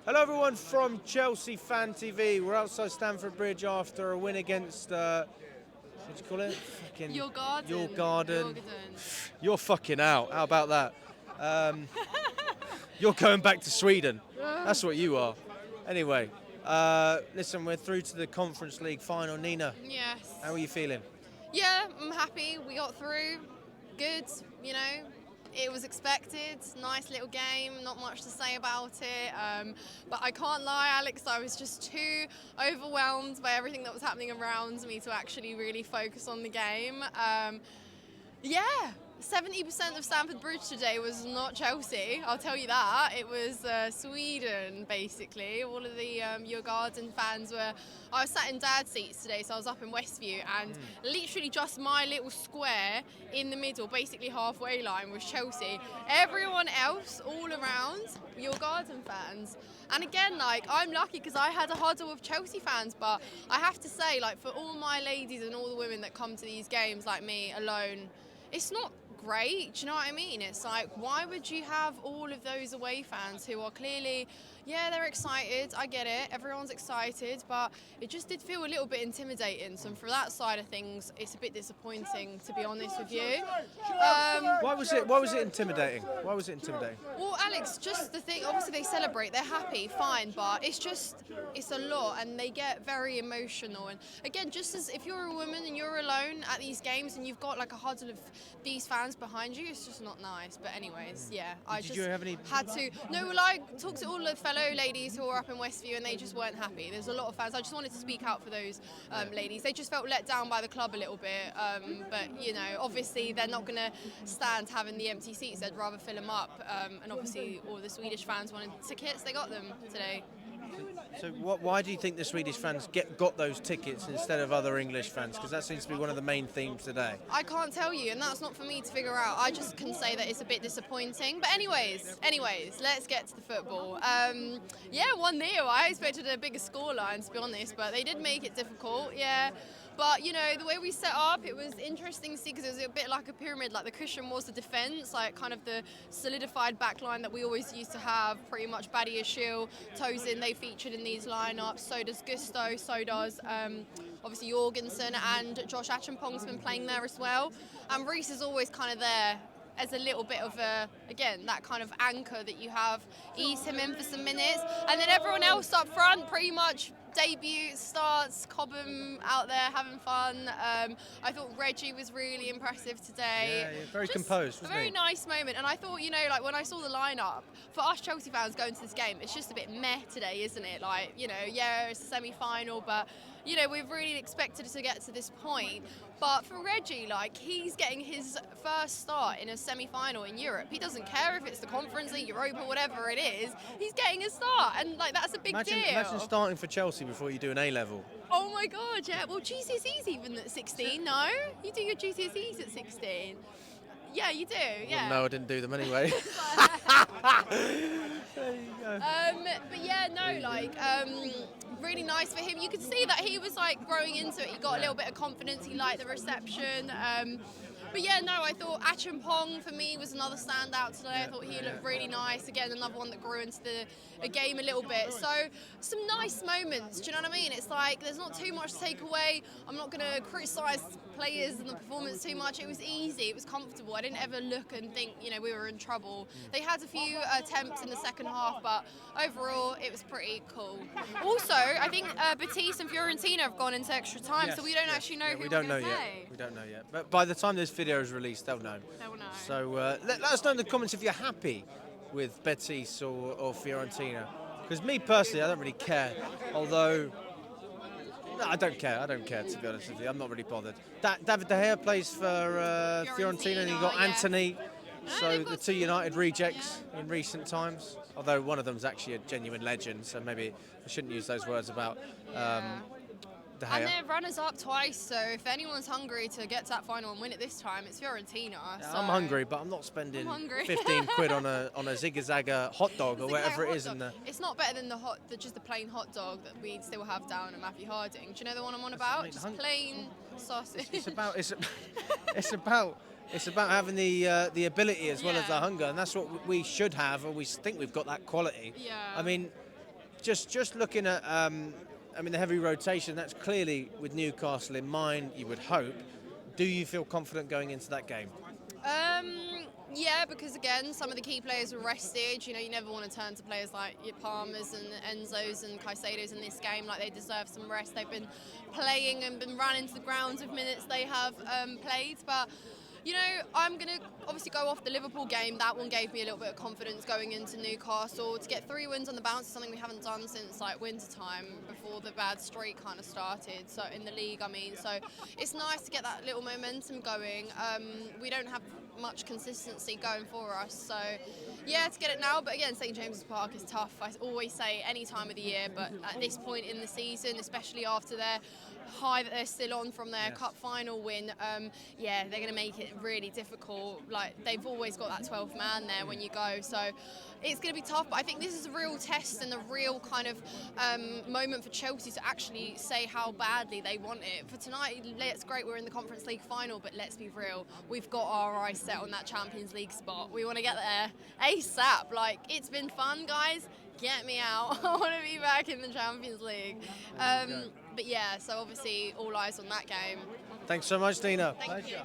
Hello everyone from Chelsea Fan TV. We're outside Stamford Bridge after a win against, what do you call it? Fucking Djurgarden. Djurgarden. You're fucking out. How about that? You're going back to Sweden. That's what you are. Anyway, listen, we're through to the Conference League final. Nina, Yes. how are you feeling? Yeah, I'm happy. We got through. Good, you know. It was expected. Nice little game. Not much to say about it. But I can't lie, Alex. I was just too overwhelmed by everything that was happening around me to actually really focus on the game. Yeah. 70% of Stamford Bridge today was not Chelsea, I'll tell you that. It was Sweden, basically. All of the Djurgarden fans were... I was sat in Dad's seats today, so I was up in Westview, and literally just my little square in the middle, basically halfway line, was Chelsea. Everyone else, all around, Djurgarden fans. And again, like, I'm lucky because I had a huddle of Chelsea fans, but I have to say, like, for all my ladies and all the women that come to these games, like me, alone, it's not great, do you know what I mean? It's like, why would you have all of those away fans who are clearly, yeah, they're excited, I get it, everyone's excited, but it just did feel a little bit intimidating. So for that side of things, it's a bit disappointing, to be honest with you. Why was it intimidating? Why was it intimidating? Well, Alex, just the thing, obviously they celebrate, they're happy, fine, but it's a lot, and they get very emotional. And again, just as if you're a woman and you're alone at these games and you've got like a huddle of these fans behind you, it's just not nice. But anyways, yeah, Did you have any... had to. No, well, I talked to all the fellow ladies who were up in Westview, and they just weren't happy. There's a lot of fans. I just wanted to speak out for those ladies. They just felt let down by the club a little bit. But you know, obviously they're not going to stand having the empty seats. They'd rather fill them up. And obviously all the Swedish fans wanted tickets. They got them today. So why do you think the Swedish fans got those tickets instead of other English fans? Because that seems to be one of the main themes today. I can't tell you, and that's not for me to figure out. I just can say that it's a bit disappointing. But anyways, let's get to the football. Yeah, 1-0. I expected a bigger scoreline, to be honest, but they did make it difficult, yeah. But, you know, the way we set up, it was interesting to see because it was a bit like a pyramid. Like the cushion was the defence, like kind of the solidified back line that we always used to have. Pretty much Badia Schill, Tosin, they featured in these lineups. So does Gusto, so does obviously Jorgensen, and Josh Achampong's been playing there as well. And Reece is always kind of there as a little bit of a, again, that kind of anchor that you have, ease him in for some minutes. And then everyone else up front pretty much debut starts, Cobham out there having fun. I thought Reggie was really impressive today. Yeah, very composed, wasn't he? A very he? nice moment. And I thought, you know, like when I saw the lineup, for us Chelsea fans going to this game, it's just a bit meh today, isn't it? Like, you know, yeah, it's a semi-final, but, you know, we've really expected to get to this point. But for Reggie, like, he's getting his first start in a semi-final in Europe. He doesn't care if it's the Conference League, Europa, whatever it is. He's getting a start, and like that's a big deal. Imagine starting for Chelsea before you do an A-level. Oh my God, yeah. Well, GCSEs even at 16, no? You do your GCSEs at 16. Yeah, you do, yeah. Well, no, I didn't do them anyway. There you go. But yeah, no, like, really nice for him. You could see that he was like growing into it. He got a little bit of confidence. He liked the reception. But yeah, no, I thought Achampong for me was another standout today. I thought he looked really nice. Again, another one that grew into the game a little bit. So some nice moments, do you know what I mean? It's like there's not too much to take away. I'm not going to criticise players and the performance too much. It was easy, it was comfortable. I didn't ever look and think, you know, we were in trouble. They had a few attempts in the second half, but overall it was pretty cool. Also, I think Batiste and Fiorentina have gone into extra time, so we don't actually know who we're going to play. We don't know yet. But by the time this video is released, they'll know. They will know. So let us know in the comments if you're happy with Betis or Fiorentina. Because me personally, I don't really care. Although, no, I don't care. I don't care, to be honest with you. I'm not really bothered. David De Gea plays for Fiorentina, and you got Anthony. So the two United rejects in recent times. Although one of them's actually a genuine legend, so maybe I shouldn't use those words about De Gea. And they're runners-up twice, so if anyone's hungry to get to that final and win it this time, it's Fiorentina. So. I'm hungry, but I'm not spending 15 quid on a zigga-zagga hot dog or whatever it is. It's not better than just the plain hot dog that we still have down at Matthew Harding. Do you know the one I'm on about? Just plain sausage. It's about having the ability as well as the hunger, and that's what we should have, or we think we've got that quality. Yeah. I mean, just looking at, I mean, the heavy rotation, that's clearly with Newcastle in mind, you would hope. Do you feel confident going into that game? Yeah, because again, some of the key players were rested. You know, you never want to turn to players like your Palmers and Enzos and Caicedos in this game. Like, they deserve some rest. They've been playing and been run into the ground with minutes they have played. But, you know, I'm going to obviously go off the Liverpool game. That one gave me a little bit of confidence going into Newcastle. To get 3 wins on the bounce is something we haven't done since, like, winter time, before the bad streak kind of started. So in the league, I mean. So it's nice to get that little momentum going. We don't have much consistency going for us, so yeah, to get it now. But again, St James's Park is tough. I always say any time of the year, but at this point in the season, especially after their high that they're still on from their cup final win, yeah, they're going to make it really difficult. Like, they've always got that 12th man there when you go, so it's going to be tough. But I think this is a real test and a real kind of moment for Chelsea to actually say how badly they want it. For tonight, it's great we're in the Conference League final, but let's be real, we've got our eyes set on that Champions League spot. We want to get there ASAP. Like, it's been fun, guys. Get me out. I want to be back in the Champions League. But yeah, so obviously all eyes on that game. Thanks so much, Dina. Thank you.